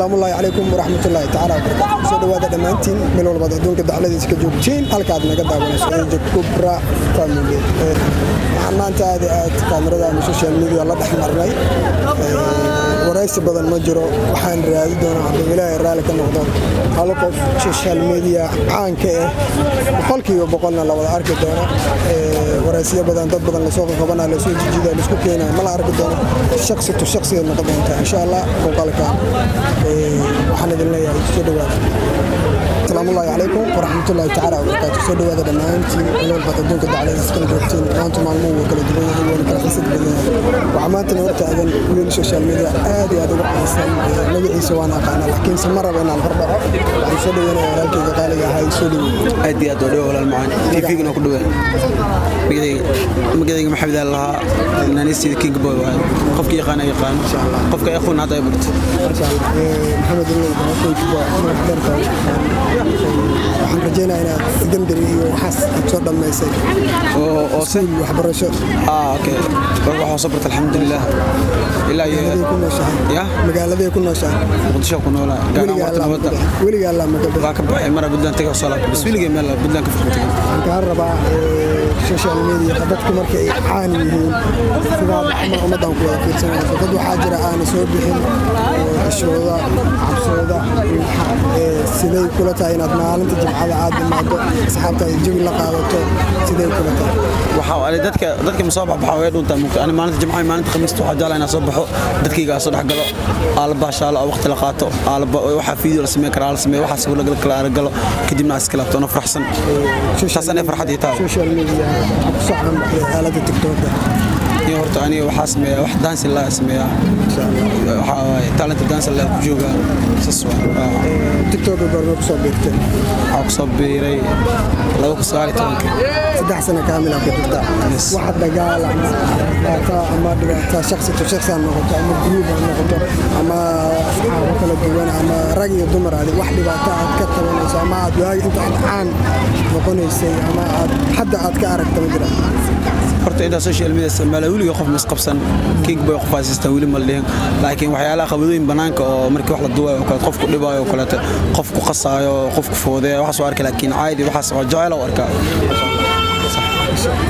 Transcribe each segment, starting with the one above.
السلام الله عليكم ورحمة الله تعالى وبركاته. سو دواada dhamaantiin meel walba adduunka dacladiisa ka joogtiin halkaad naga daawanayso ee Kubra Family. Maanta aad kaamirada social media la dhaxmarnay waraysi badan ma jiro waxaan raadi doonaa haddii Ilaahay raali ka noqdo hal qof social media caan ka ah boqolkiiba boqolna la wada arki doona waraysiyo badan dad badan la soo qabanaa la soo jijidaa la isku keenaa ma la arki doono shakhsi to shakhsi noqon doonta insha Allah muuqaalka waxaan idin leeyahay soo dhawaada. السلام الله عليكم ورحمة الله تعالى وبركاته. سو دواada dhamaantiin meel walba adduunka dacladiisa ka joogtiin maanta maalmuhu kala duwan yahay wala kala xisad badan waxa maanta hortaagan wiil social media aad iyo aad ugu caasan magaciisa waan aqaan laakiin si maraba inaan hordhaco waxaan soo dhaweynaa walaalkayga qaaliga ahay soo dhaweey aad iyo aad u dhaw walaal macaan TV-gana ku dhaweey magacayga maxamed Allah naanistiisa King Boy waaye qofka yaqaan insha Allah qofka aqoon hada ay barto insha Allah maxamed Allah King Boy waxaan rajaynayaa inaad gandari iyo waxaas soo dhameysay oo si waxbarasho okay waxaan soo bartay alxamdulillah ilaa ya magaalada ku nooshahay muqdisho ku noolaa gaar ahaan weliga alla magaalada waa ka baxay mar badlan taga salaad bas weliga meel badlan ka fikirtay aan ka rabaa social media dadku markay caan yihiin sida ummadan ku wada fiirsanayso dad waxaa jira aan soo bixin ashooda cabsooda siday kula tahay inaad maalinta jimcada aad imaado asxaabtaada jawi la qaadato siday kula tahay waxa dadka masoobax waxa way dhuntaa mugta ani maalinta jimcada maalinta khamiista waxa jaalay inaan soo baxo dadkayga soo dhax galo aalba shaala waqti la qaato aalba waxa video la sameeyo karaa la sameeyo waxa soo la kala aragalo kadibna iska laabto na farxsan taasana farxad iyo taa social media ku saxan aalada TikTok horta aniga waxa sameeyaa wax dance la sameeyaa insha Allah waxa talent dance la jooga saswa TikTok goorma ku soo beertay waxa ku soo beeray 2019 saddex sano kaamil ah ku jirta waxa dagaal ama dhibaato shakhsi to shakhsi noqoto ama group noqoto ama asxaab kala duwan ama rag iyo dumar wax dhibaato aad ka tabanayso ama aad waagi inta caan noqonaysay ama aad hadda aad ka aragto ma jiraan horta inta social media isticmaala wiliga qof misqabsan King Boy qof asista wili ma leeyahay laakiin waxyaalaha qabadooyin banaanka oo markii wax la duubayo kala qof ku dhibaayo kala qof ku qasaayo qof ku foodeeyo wax soo arkay laakiin caadi waxa soo jecel oo arkaa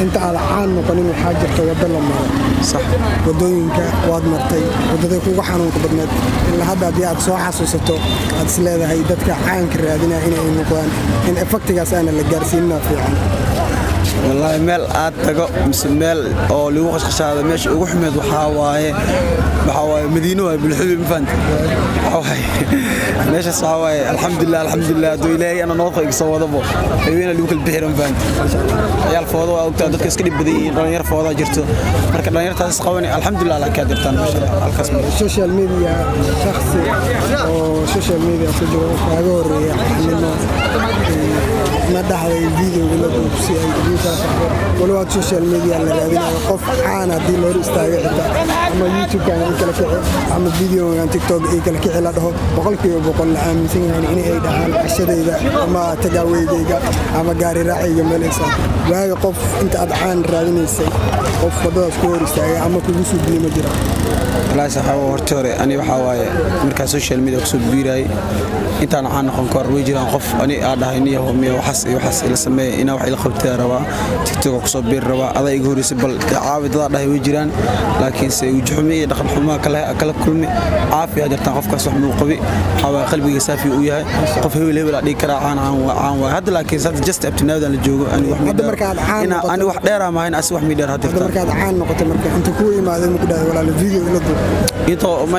inta ala caan noqonin waxa jirta wada la maro sax wadooyinka waad martay wadada kugu xanuunka badneed ilaa hadda aad soo xasuusato aad isleedahay dadka caanka raadinaya inay noqdaan in effectigaas aan la gaarsiinna fiican والله مال أتجا مال أو لو خش خشادة ماشي وروح مد وحواي مدينة بالحلم فند حواي ماشي صحواي الحمد لله دويلاي أنا ناطق صوّد أبو وين اللي وكل بحرم فند يا الفوضى أو تقدر كسكني بدي رانير فوضى جرتو مركب رانير تاسقوني الحمد لله على كادر تان القسم السوشيال ميديا شخصي أو السوشيال ميديا سجوا فاجور يعني ما دحر الفيديو ولا بسي ولو السوشيال ميديا اللي قاعدين قف عانا دي لور استاغ اما يوتيوب كان كلا كعي اما فيديو عن تيك توك اي كلا كعي لا دهو boqolkiiba boqol la aaminsan yahay in ay dhahaan cashadayda ama tagaaweydayga ama gaari raaciga meelaysa waayo qof inta aad caan raadinaysay qof wadada ku hor istaagay ama kugu soo dhigay ma jira la saxaabo hortore ani waxa waaye marka social media ku soo biiray intaan aan noqon kor way jiraan qof ani aad ahayniyo miyo waxas ila sameey ina wax ila qabtay raba TikTok ku soo biir raba aday igu horeysay bal caawidada dhahay way jiraan laakiin say u xumeeyay dhaqan xumaa kala kulmi caafiya jirtaan qofkaas wax muu qabi xawaa qalbiga saafi u yahay qof hebel dhig kara caan waa hadda laakiin sad just up to now dan la joogo ani wax ani wax dheer ama in as wax mi dheer hadda markaad caan noqoto marka inta ku imaadeen ku dhahay walaal video ila duub ito ma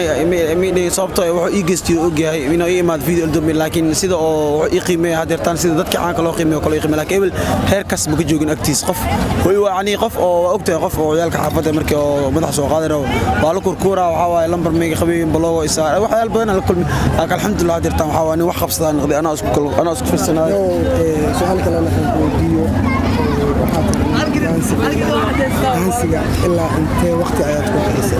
dhig sababtoo wax ii geestiyo og yahay inuu imaad video ila duub laakiin sida oo ii qiimeeyo hadirtaan sida dadka caanka loo qiimeeyo kala qiimeeyo laakiin hebel heer kas ma ka joogin agtiis qof way waani qof oo ogtahay qof oo ciyaalka xaafadda markii oo madax soo qaadaro waa la kurkuura waxa waay lambar meega qabeeyeen baloogo isaar waxyaal badan la kulmi laakiin alxamdulillah hadirtaan waxa waani wax qabsadaan noqday ana isku fiirsanaayo su'aal kale la weydiiyo dansiga ilaa intee waqti ayaad ku bixisay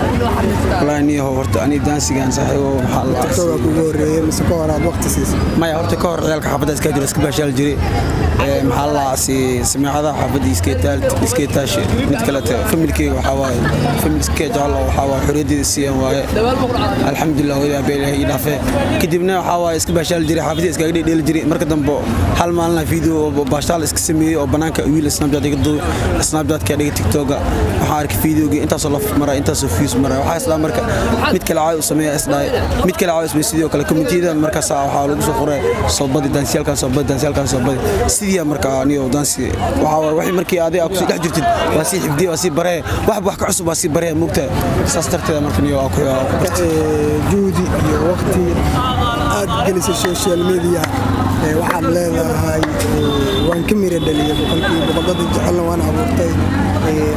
والله إني هو ورت أني دانسي كان صحيح وحال سوى كوري مسكوا على وقت سيس ما يهرت كور عيالك حفظت كادر اسكباش الجري maxaa la si samiicada xaafadii iskeetaash mid kale familkeyga waxa waaye familkeyga jecel waxa waaye xoriyadii siiyeen waaye alxamdulillah wada beelahay dhaafe kadibna waxa waaye iska baashaal jiray xaafadii iska dheel jiray marka dambe hal maalin video baashaal iska sameeyay oo banaanka wiil Snapchat iga duub Snapchat ka dhigay TikTok waxa arkay videoga intaas oo la maray intaas oo views maray waxa isla marka mid kale caay u sameeyay isdhaay mid kale caay isma sidoo kale community-da markaas waxa lagu soo qoray soobadi dansiyalkan sidii marka aniga dansi waxa wixii markii aad ku dhex jirtid waa si xifdi waa si bare wax ka cusub waa si bare mugta saas tarteeda markan iyo ku juudi iyo waqti aad gelisay social media waxaad leedahay waan ka mira dhaliyay boqolkiiba jecelna waan abuurtay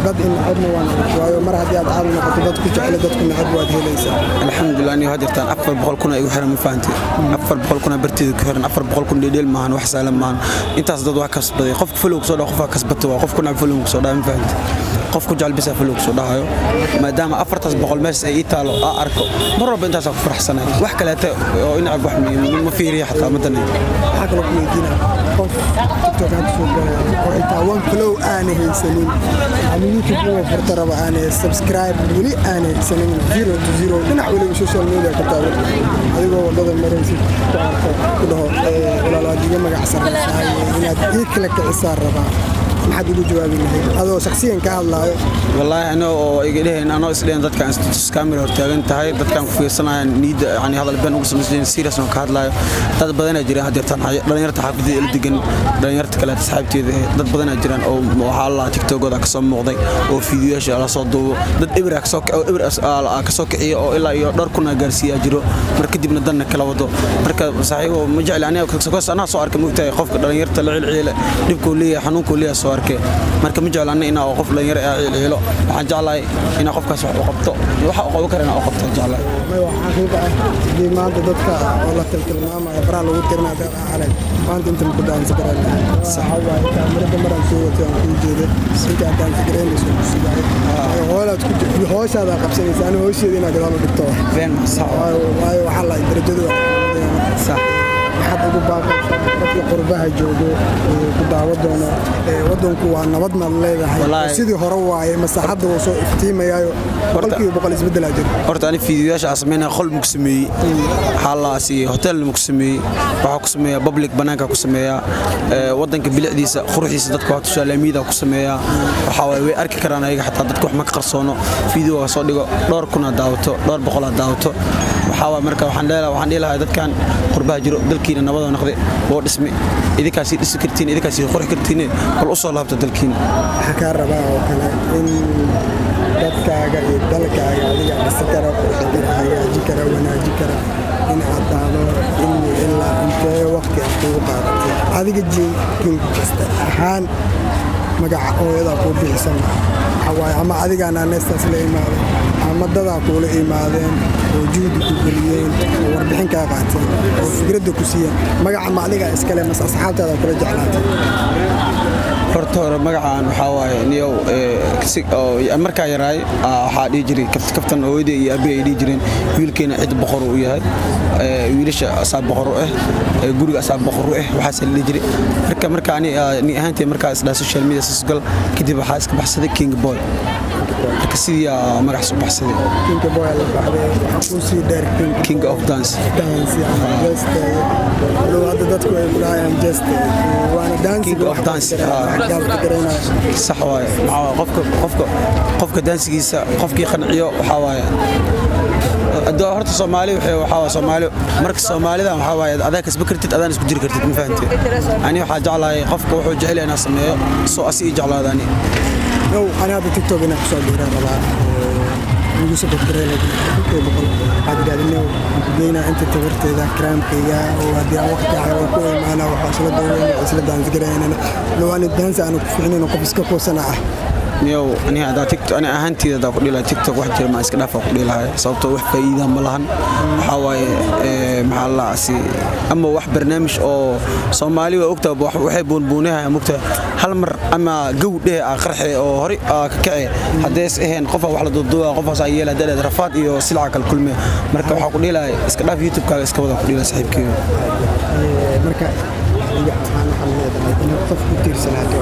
dad in adna waan waayo mar haddii aad caadi noqoto dad ku jecel dadku nacab waad helaysaa alxamdulillah aniga hadirtaan 400 kun ay u xiran ma fahantii 400 kun barteeda ku xiran 400 kun dheel maahan wax saalan maahan intaas dad wax kasbaday qof follow soo dhaw qof kasbato waa qof ku nacab follow soo dhaw ma fahantii qof ku jecel bisa follow soo dhahayo maadaama 400 mees ay taalo arko mar walba intaas ku faraxsanahay wax kale oo in wax ma fiiriyo xataa madan waxa kale ku weydiina qof TikTok aad soo galay oo inta one follow aan haysanin ama YouTube oo fartaraba aan subscribe wali aan haysanin 0 dhinac waliba social media ka taabo adigoo wadada maraysid ku dhaho walaalaadiga magac sarreeyay inaad kala kicisaa rabaa maxaad ugu jawaabi lahayd adoo shakhsiyan ka hadlaayo wallahi ana oo iga dheheen ana isleen dadka camera hortaagan tahay dadkan ku fiirsanayaan niida yani hadal been ugu sameeyeen serious oo ka hadlaayo dad badan ay jiraan hadirtan dhalinyarta xaafadii ila degan dhalinyarta kale asxaabteeda dad badan ay jiraan oo waxa la TikTok-ooda ka soo muuqday oo fiidiyoyaasha la soo duubo dad ibra ka soo kiciyo oo ilaa iyo dhar kuna gaarsiiya jiro marka dibna danna kala wado marka saaxiibo ma jecel aniga ka soo arkay mugtay qofka dhalinyarta la cilciile dibku leeyahay xanuunku leeyahay marka ma jeclaana in qof la yar ciilo waxaan jeclahay in qofkaas wax u qabto waxa uu qaban karana oo qabto jeclahay waxa xaqiiqo ah diimaanta dadka oo la tilmaamayo faraha lagu tirnaado xalay maanta inta ku daan sagaran saxawa kaamirada maran soo wato aan jeedo sinta daan sagaran soo sugaay hoolaad ku hooshaada qabsanaysa ana hoosheeda inaad gadaal u dhigto been saxawa waayo waxa la darajadu sax maxaad ugu baaqaysaa dadka qurbaha joogo ku daawo doono wadanku waa nabad ma leedahay sidii hore waaye masaxada uu soo iftiimayo boqolkiiba isbedel jiro horta ani fiidiyoyaasha asmeena qol mug sameeyay xalaasi hotel mug sameeyay waxa ku sameeyaa public banaanka ku sameeyaa wadanka bilicdiisa quruxiisa dadka waxa tusaaleemida ku sameeyaa waxa way arki karaan ayaga xataa dadku wax ma qarsono fiidiyo soo dhigo dhowr kuna daawato dhowr boqol daawato waxa marka waxaan dheelahay dadkan qurbaha jiro dalkiina nabad noqday oo dhismi idinkaasi dhisi kartiin idinkaasi qurux kartiin hal u soo laabta dalkiina waxa ka rabaa oo kale in dadkaaga iyo dalkaaga adiga dhistara hagaaji kara wanaaji kara in aad daado in ilaa intee waqti aad ugu qaadatay adiga jeedin kasta ahaan magaca hooyada ku bixisan xawaay ama adiga naanaystaas la imaado ama dadaa kula imaadeen oo juhdi ku geliyeen oo warbixin ka qaateen oo fikradda ku siiyeen magaca ma adiga iskale mas asxaabtaada kula jeclaatay horta magacaan waxa waaye niyow markaa yaraay waxa dhigi jiray kaftan hooyada iyo abi ay dhigi jireen wiilkeena cid boqor u yahay wiilasha asaab boqor ah guriga asaab boqor ah waxa la dhigi jiray marka ani ahaantay markaa isla social media sisgal kadib waxa iska baxsaday King Boy كسيدي مرح صبح سيدي كينج بوي اللي بعده وحكوسي دير كينج اوف دانس جست لو هذا دتكو يقول هاي ام جست وانا دانس كينج اوف دانس صح واي قفك دانسيسا قفكي قنعيو waxa waaye adoo horta Soomaali waxa Soomaali marka Soomaalida waxa waaye adaa kasba kartid adaan isku jiri kartid ma fahantii ani waxa jeclahay qofka wuxuu jecel yahay inaan sameeyo soo asii jeclaadani أنا هذا تيك توك أنا كسر ديره ربع يوسف بكرة لكن هذا قاعد إنه جينا أنت تبرت ذا كرام كيا وهذا وقت على وكل ما أنا وحصل الدورين وحصل الدانس كرينا لو أنا الدانس أنا كفيني نقفز كوسنا نيو أنا هذا تيك توك أنا أهنتي ذا أقول له تيك توك واحد ما إسكنا فأقول له صوته واحد فايدة ملهن حواي محل عسي أما واحد برنامج أو صومالي وأكتب واحد بونها مكتب هل مر أما جودة آخره أو هري كعي حدث إهن قفا واحد ضدوا قفا سعيلة دلة رفات يو سلعة كل ما مركب حقول له إسكنا في يوتيوب كا إسكنا أقول له صاحب كيو مركب qof ku tiirsanaato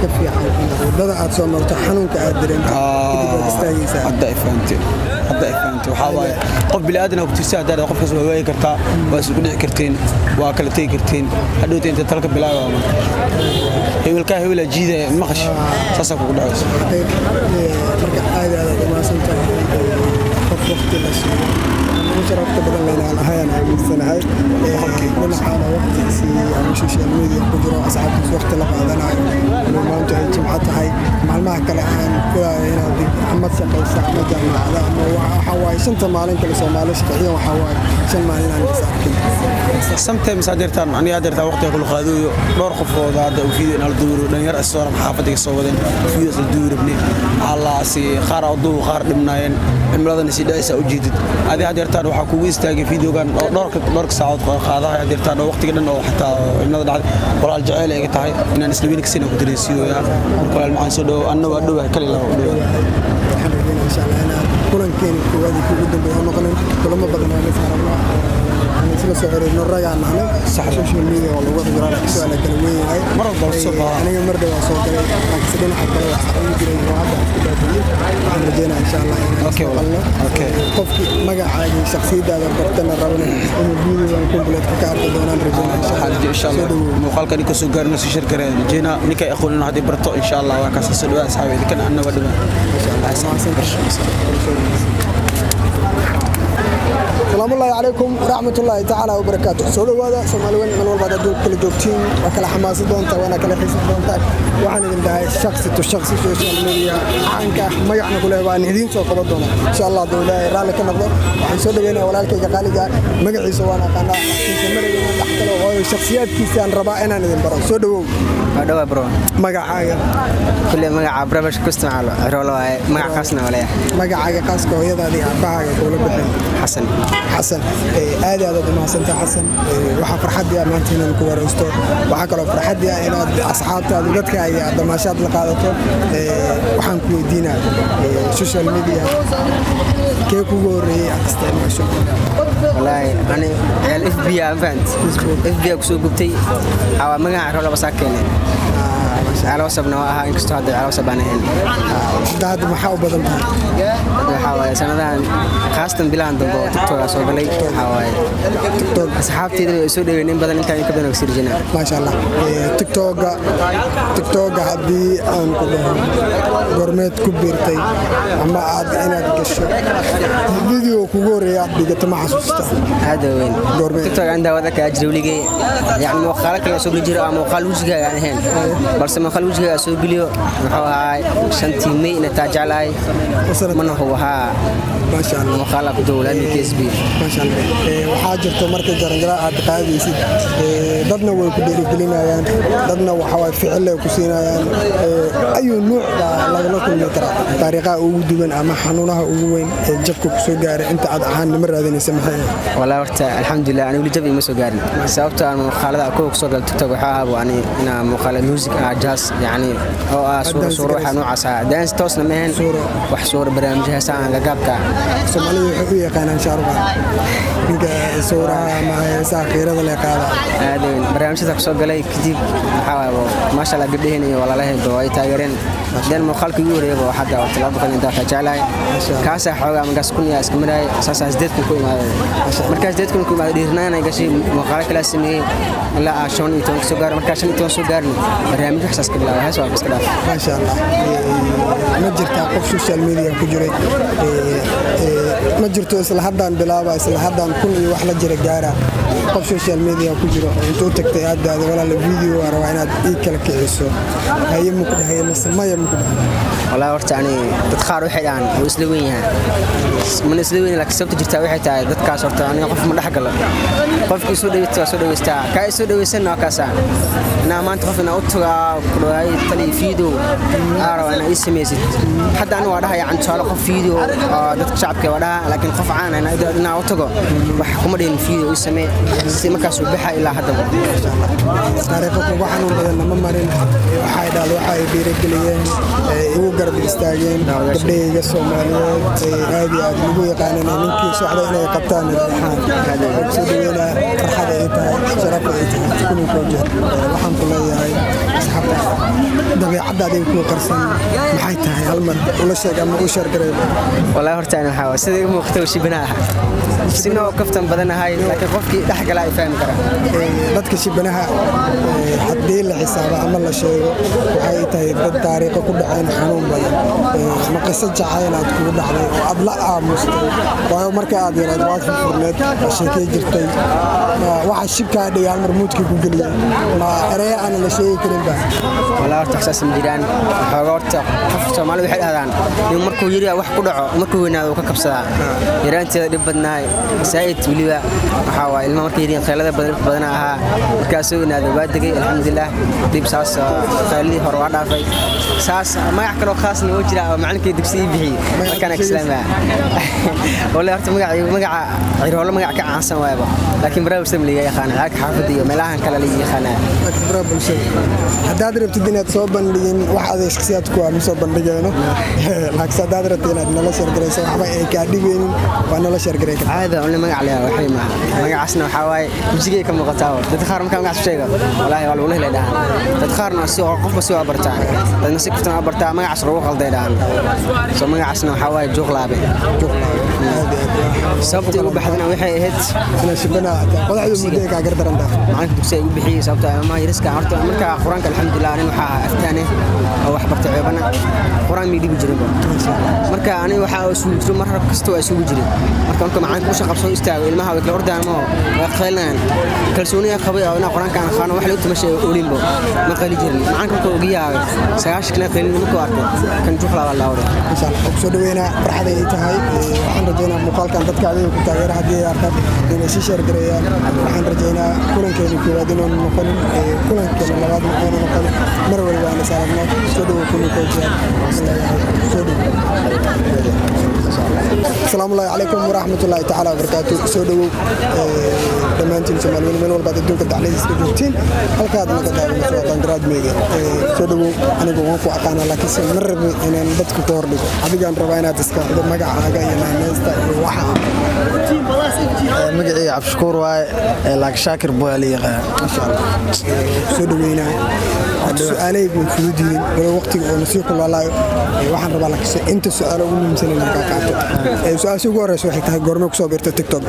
ka fiican wadada aad soo marto xanuunka aad dareento kadib aad istaagaysaa hadda ifaanti waxaa waaye qof bilaadan ku tiirsan hadda qofkaas waa waayay kartaa waa isku dhici kartiin waa kala tagi kartiin hadhowta inta talka bilaabaa hebel jiida maqash saasa ku dhacayso marka aad umaasantahay qof waqti la siiyo شرفت بدل لنا هاي السنة هاي ونحانا وقت سي social media كجرو أصحاب وقت لقادنا ما أنت جمعت هاي مع المعك الآن كذا هنا محمد سقيس أحمد جمع هذا وحواي سنت مالين كل سنة مالش كحية وحواي سن مالين أنا بساكن sometimes هادرتان أنا هادرتا وقت يقول خذوا دور خفوض هذا وفيدنا الدور دنيا الصور محافظة الصوودين فيديو الدور ابني الله سي خار الضوء خار دمناين عملاً نسيدايس أوجدت هذه هادرتان waxaa kugu istaagay fiidiyogan oo dhowr saacadood qaadahay adeertaan oo waqtiga dhan oo xataa inada dhacday walaal jacayl ay tahay inaan isla weyn kasina ku dareensiyo walaal maxaan soo dhaw annaga dhaw kale la dhaw insha Allah ana kulankeena kuwadi kugu dambeeyo noqon kulamo badan oo nasarna أنا سلسلة سعري نرجع معنا صح social media والله واحد يرانا سؤال كلامي هاي مرة بالصبح أنا يوم مرة وصوت لي أكسدين حتى لو يجري واحد أنا رجينا إن شاء الله أوكي والله أوكي قفك ما قاعد شخصية هذا برتنا ربنا الفيديو ونكون بلاد كعرض دونا رجينا إن شاء الله مقال كان يكسر قرن سيشر كرين جينا نكى يقولون هذه برتو إن شاء الله وكاس السلوى أصحابي إذا كان أنا بدنا إن شاء الله السلام الله عليكم ورحمة الله تعالى وبركاته. سولو هذا سومالوين من والبعض دول كل جوتين وكل حماس دون وانا كل حس دون تاك وحنا من ده شخص تشخص سوشيال ميديا عنك ما يحنا كله وان هدين سو قبضونا إن شاء الله دولا رالي كنا نقدر وحن سولو بينا ولا الكي قال جا مجلس سوانا كنا نسمر تحت لو شخصيات كيسان ربائنا ندين برا سولو هذا برو مجا كل مجا عبر بس كستنا على رولو مجا قاسنا ولا مجا قاسك ويدا دي عباها كله بحين حسن هذا ما سنت حسن waxa farxadii maantina ku waraysto waxa kale farxadii inaad asxaabtaada dadka ay damaashaad la qaadato waxaan ku weydiinaa social media kee kugu horeeyay aad isticmaasho wallahi ani FB event FB ku soo gubtay awa magaca rolo basaakeen على وسبنا وها إنكستو هذا على وسبنا هنا. هذا محاو بدل ده. هذا حواي سنة خاصة بلان دبوا تكتور أسوق لي حواي. تكتور. أصحابتي يسودوا ينام بدل إنت يكبرون يصير جنا. ما شاء الله. تكتور هذه أنا كلهم غرمت كبيرتي أما عاد أنا بكشف. فيديو كوري عاد بيجت ما حسست. هذا وين. غرمت. تكتور عنده وذاك أجر ولي يعني مخالك لا سوق الجرا مخال وجهه يعني هن. بس ما خلوا وجهه سوق ليه هاي شنتي مي نتاج علي من هو ها ما شاء الله مخالف دولة كسبي ما شاء الله وحاجة مركز جرنجرا أعتقادي سيد ضدنا وكبير كلنا يعني ضدنا وحواد فعله وكسينا يعني أي نوع لا نقول ترى طريقة ودون أما حنونها وين جبكوا سجار أنت عن مرة ذي نسمحها والله ورت الحمد لله أنا ولي جبي مسجاري سببت أنا مخالف أكوك سجل تكتب حاب وأنا أنا مخالف ميوزك جاز يعني أو صورة نوع عسى دانس توصل مهن وحصور برامجها ساعة جابك سومالي حقيقة كان شاربا إنك صورة مع ساخيرة ولا كذا هذا برامج تكسر قلي كتير حاول ما شاء الله قبله هني ولا له دواي تاجرين دين مخالك يوري وحدا وطلاب كان دافع جالي كاسة حاجة من قص كوني أسكمراي أساس أزدت كل ما مركز أزدت كل ما ديرنا أنا قصي مخالك لازمي لا عشان يتون سجار مركز عشان يتون سجارني برامج حساس كبلا وهاي سؤال بس كده ما شاء الله مجرد قف سوشيال ميديا كجري مجرد توصل حدا بلابا يصل حدا كل واحد جرى جارة قف سوشيال ميديا كجري أنتو تكتئاد هذا ولا الفيديو أروانات إيكل كيسو هاي ممكن هاي مثل ما يمكن والله ورتعني تتخاروا حيلان ويسلوينها من يسلوين لك سبت جرت واحد تاع دتك صرتاني قف من حق الله قف يسود يستا كاي يسود يسنا كاسا أنا ما أنت قف أنا أطلع كروي تلي فيديو أرى أنا اسمي زد حتى أنا وراها يعني شغله قف فيديو دتك شعب كوراها لكن قف عنا أنا أطلع بحكم دين فيديو اسمه سمك سبحة إلى هذا taariikhda waxaan badan ma marin waxay dhaal waxay dhiirigeliyeen igu garab istaageen gabdhayga Soomaaliyeed aad iyo aad ugu yaqaaneen ninkii socda inay qabtaan farxad ay tahay sharaf ay tahay kullu waxaan ku leeyahay asxaabta dabeecadaada ku qarsan maxay tahay hal mar ula sheeg ama u sheer gareey والله hortaan waxa waa sida muuqata shibanaha sinoo kaftan badanahay laakiin qofkii dhax gala ay fahmi karaan dadka shibanaha haddii la xisaabo ama la sheego waxay tahay dad taariikh ku dhaceen xanuun badan ma qiso jacayl aad kugu dhacday oo aad la aamustay waayo marka aad yaraad waad furneed sheekay jirtay waxa shibka dhigaan marmuudkii ku galiyay ma erey aan la sheegi karin ba والله horta xasaas ma jiraan xoogaa horta qof Soomaali waxay dhahdaan in markuu yiri wax ku dhaco markuu weynaado ka kabsadaa yaraanteeda dhib badnaay saayid waliba waxa waa ilmo markay yiriin qeylada badan ahaa markaas uu weynaado waa degay alxamdulillah dib saas qeylidii hore waa dhaafay saas magac kale oo khaas ah oo jira oo macallinkii dugsiga bixiyay markaan islaama والله horta magaca ciroolo magac ka caansan waayba laakiin baraabul samliga yaqaan xaafadda iyo meelahan kale la yaqaan baraabul haddaad rabtid inaad soo bandhigin wax aad shakhsiyaad ku aan soo bandhigeeno laakiin haddaad rabtid inaad nala sheergareyso waxba ay ka dhigeenin waa nala sheergareey caada oo magac leeyahay waxay ma magacaasna waxa waay musigay ka muuqataa dad qaar marka magac sheego wallahi waa lagu leeyahay dad qaarna si qofba si waa bartaa dadna si kaftan bartaa magacaas lagu qalday dhahan soo magacaasna waxa waay jooglaabe sababta ugu baxdana waxay ahayd ina shibanaha qodaxdu muddo ka gardaranta macallinka dugsiga ugu bixiyay sababta ama yariska horta marka quraanka alxamdulillah aniga waxa aftaane oo wax bartay ceebana quraan mi dhibi jiray marka aniga waxa uu jiro mar kasta oo isugu jiray marka macallinka uu shaqo soo istaago ilmaha way kala ordaan ma waa qeylnaan kalsooniga qabay oo ina quraanka aan khano wax lagu tumashay oolimbo ma qali jirin macallinka uu giyaay 9 kana qeylin markuu arkay kan juqla wala wada insha Allah soo dhaweena farxad ay tahay waxaan rajaynaa muuqaalkan dadka adiga ku taageera haddii ay arkaan inay si sheer gareeyaan waxaan rajaynaa kulankeena koowaad inuu noqon kulankeena labaad inuu noqon mar walba aan salaamno soo dhawo kulankeena soo dhawo السلام عليكم ورحمة الله تعالى وبركاته سودو دمانتين سومالي من والبا دونك دعليس كجوتين halkaad naga daawanayso waa Tandraad Media soo anigu waan ku aqaan laakiin marrab inaan dadku ka hor dhigo adigaan rabaa inaad iska xidho magacaaga iyo naanaysta iyo waxa magacii Cabshukuur waay laak Shaakir Boyali yaqaan insha Allah soo dhaweynaa su'aalay buu fududiin wala waqtiga oo nasiib ku laalaayo waxaan rabaa laakiin inta su'aalo ugu muhiimsan in ka qaato su'aasha ugu horeysa waxay tahay goorma ku soo biirtay TikTok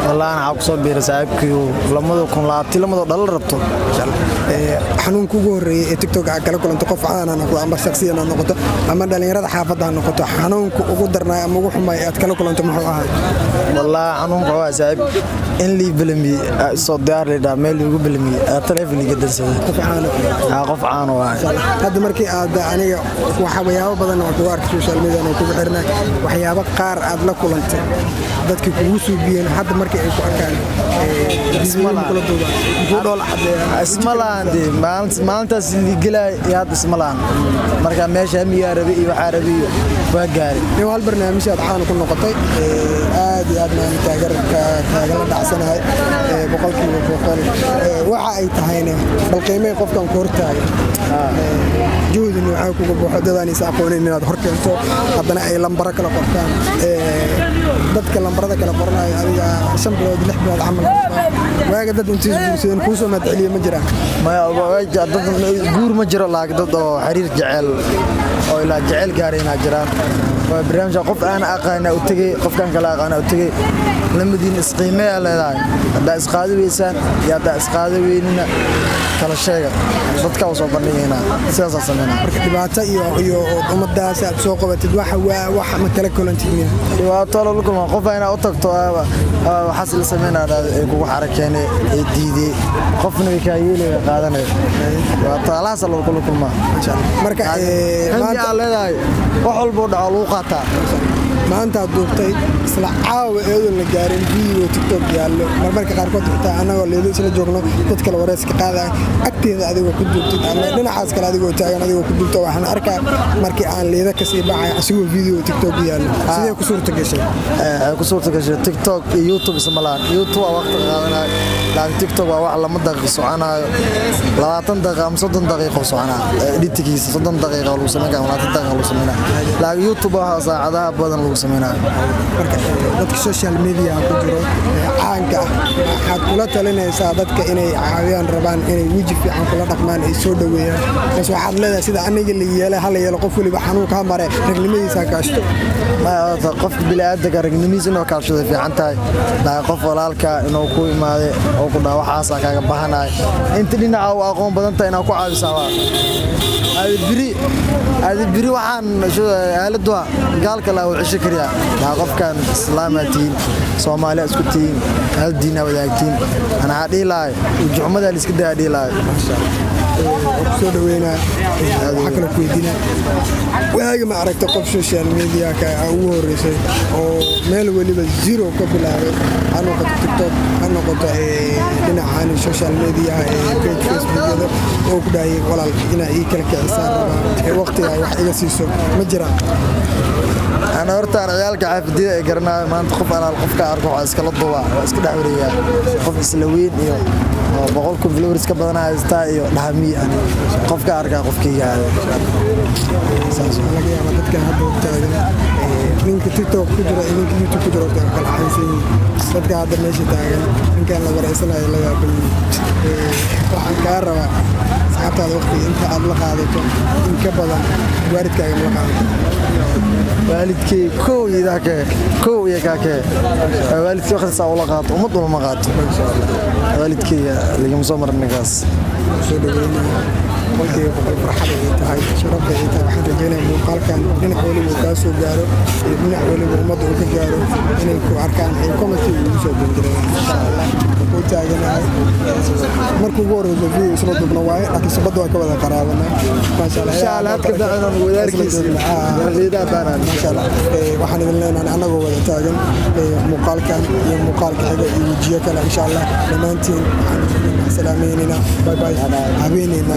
wallahi aan ku soo biiray saaxiibkii lamada kun dhal rabto xanuunka ugu horeeyay ee TikTok aad kala kulanto qof caan ah noqdo ama shakhsiyan ah noqoto ama dhalinyarada xaafadda noqoto xanuunka ugu darnaa ama ugu xumaay aad kala kulanto muxuu ahaa wallahi xanuunka waa saaxiib in li bilmi soo diyaar leeyahay meel ugu bilmi telefooniga dansaday qof caan waa hadda markii aad aniga waxyaabo badan oo ku arkay social media oo ku xirnaa waxyaabo qaar aad la kulantay dadkii kugu soo biyeen hadda markii ay ku arkaan ismalaande maalintaas ligelay yaad ismalaan marka meesha miyaa rabi iyo waxa rabi waa gaari ee wal barnaamij aad caan ku noqotay aad iyo aad maan taageerada dhacsanahay boqolkiiba boqol waxa ay tahayna bal qiimeey qofkan ku hortaay juhudna waxa kugu buuxo dadaan is aqoonin inaad hor keento haddana ay lambar kala qortaan dadka lambarada kala qornay adiga 5 bilood 6 bilood camal waaga dad intii guursadeen ku soo madceliye ma jiraan ma dad guur ma jiro laakiin dad oo xiriir jecel oo ila jecel gaarayna jiraan waa barnaamij qof aan aqaan u tagay qofkan kala aqaan u tagay lamadiin isqiimay leedahay hada isqaadi weysaan ya hada isqaadi weynina kala sheega dadka soo bandhigayna sidaas sameeyna marka dhibaato iyo umadaas aad soo qabatid waxa ma kala kulantid dhibaato la kulma qof ayna u tagto waxa la sameeyna ay kugu xarakeenay ay diiday qofna way ka yeelay qaadanay waa talaas la kulma marka maanta leedahay wax walba dhaco lagu qaataa maanta duubtay isla caawa eedo la gaarin video TikTok yaallo marmarka qaar kood xitaa anagoo leedo isla joogno dadka la wareyska qaaday agteeda adigoo ku duubtid ama dhinacaas kale adigoo taagan adigoo ku duubto waxaan arkaa markii aan leedo ka sii baxay asigoo video TikTok yaallo sidee ku suurta gashay TikTok iyo YouTube ismalaan YouTube waa waqti qaadanay laakiin TikTok waa wax lama daqiiqo soconayo 20 daqiiqo ama 30 daqiiqo soconayo editigiisa 30 daqiiqo lagu sameeyaa 20 daqiiqo lagu sameeyaa laakiin YouTube waa saacadaha badan lagu uu samaynayo. marka dadka social media ku jiro caanka ah waxaad kula talinaysaa dadka inay caawiyaan rabaan inay weji fiican kula dhaqmaan ay soo dhaweeyaan bas waxaad leedahay sida aniga la yeelay hal yeelo qof waliba xanuun ka mare ragnimadiisa kaashto qofka bini'aadamka ragnimadiisa inuu kaashado fiican tahay qof walaalka inuu ku imaade oo ku dhaw waxaas kaaga baahanahay inta dhinaca uu aqoon badan tahay inaa ku caawisaa biri waxaan aaladu gaalka la uu cisho kariya qofkan islaamatiin Soomaaliya isku tiin hal diin wadaagtiin ana hadhiilay juxumada la iska daadhiilay soo dhaweynaa waxa kale ku weydiina waaga ma aragta qof social media ka ugu horeysay oo meel waliba zero ka bilaabay aan noqoto TikTok aan noqoto dhinacan social media page Facebook oo ku dhaayay walaal ina ii kala kicisa waqtiga wax iga siiso ma jira أنا horta ciyaalka xaafadida ay garanaa maanta qof aan qofka arko waxa iska la duubaa iska dhaawriyaa qof isla weyn iyo boqolku followers ka badan haysta iyo dhahmi qofka arka qofkiga saas laga yaabo dadka hadda taagan ninka TikTok ku jira ninka YouTube ku jira kala xaysan dadka hadda meesha taagan ninkan la wareysanayo laga yaabo waxaan ka rabaa saxaabtaada waqtiga inta aad la qaadato in ka badan waalidkaaga la qaadato waalidkii kow iyo kaake waalidkii waqti saa ula qaato umad uma qaato waalidkii laga soo marnagaas soo dhaweynaa qolkii farxad ay tahay sharaf ay tahay waxaan rajaynayaa muuqaalkan dhinac waliba ka soo gaaro iyo dhinac waliba ummadda uu ka gaaro inay ku arkaan ay comment ugu soo gudbiyaan insha Allah ku taaganahay markuu ugu horreeyo video isla dubna waaye laakiin sabada waa ka wada qaraabana ma sha Allah insha Allah hadka dacana wadaarkiisa leedahay baanan insha Allah waxaan idin leenahay anagoo wada taagan muuqaalkan iyo muuqaalka xiga iyo wajiyo kale insha Allah dhamaantiin waxaan salaameynina bye bye habeenina